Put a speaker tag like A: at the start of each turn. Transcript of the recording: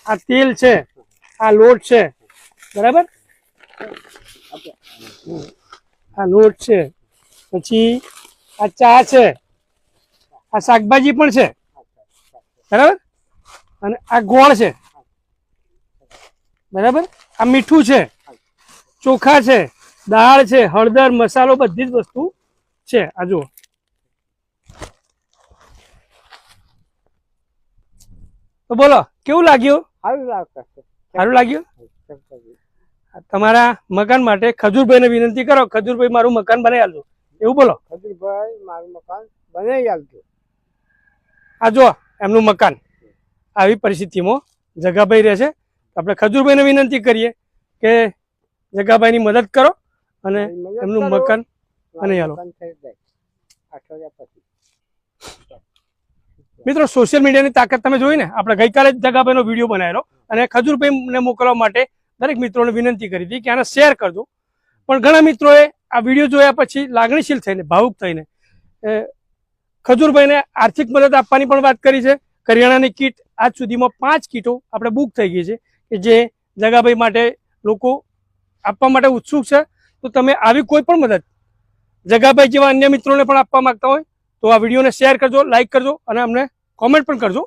A: આ તેલ છે, આ લોટ છે, બરાબર? આ લોટ છે, પછી આ ચા છે, આ શાકભાજી પણ છે, બરાબર? અને આ ગોળ છે, બરાબર? આ મીઠું છે, ચોખા છે, દાળ છે, હળદર, મસાલો, બધી જ વસ્તુ છે. આ જુઓ. તો બોલો કેવું લાગ્યું? સારું લાગ્યું? તમારા મકાન માટે ખજૂરભાઈને વિનંતી કરો, ખજૂરભાઈ મારું મકાન બનાવી આપજો, એવું બોલો.
B: ખજૂરભાઈ મારું મકાન બનાવી આપજો.
A: આ જો એમનું મકાન આવી પરિસ્થિતિમાં જગાભાઈ રહે છે. આપણે ખજૂરભાઈને વિનંતી કરીએ કે જગાભાઈની મદદ કરો અને એમનું મકાન બનાવી આલો. મિત્રો, સોશિયલ મીડિયાની તાકાત તમે જોઈ ને. આપણે ગઈકાલે જ જગાભાઈનો વિડીયો બનાવેલો અને ખજૂરભાઈને મોકલવા માટે દરેક મિત્રોને વિનંતી કરી હતી કે આને શેર કરજો. પણ ઘણા મિત્રોએ આ વિડીયો જોયા પછી લાગણીશીલ થઈને, ભાવુક થઈને ખજૂરભાઈને આર્થિક મદદ આપવાની પણ વાત કરી છે. કરિયાણાની કીટ આજ સુધીમાં 5 કીટો આપણે બુક થઈ ગઈ છે કે જે જગાભાઈ માટે લોકો આપવા માટે ઉત્સુક છે. તો તમે આવી કોઈ પણ મદદ જગાભાઈ જેવા અન્ય મિત્રોને પણ આપવા માંગતા હોય તો આ વિડીયોને શેર કરજો, લાઇક કરજો અને અમને કોમેન્ટ પણ કરજો.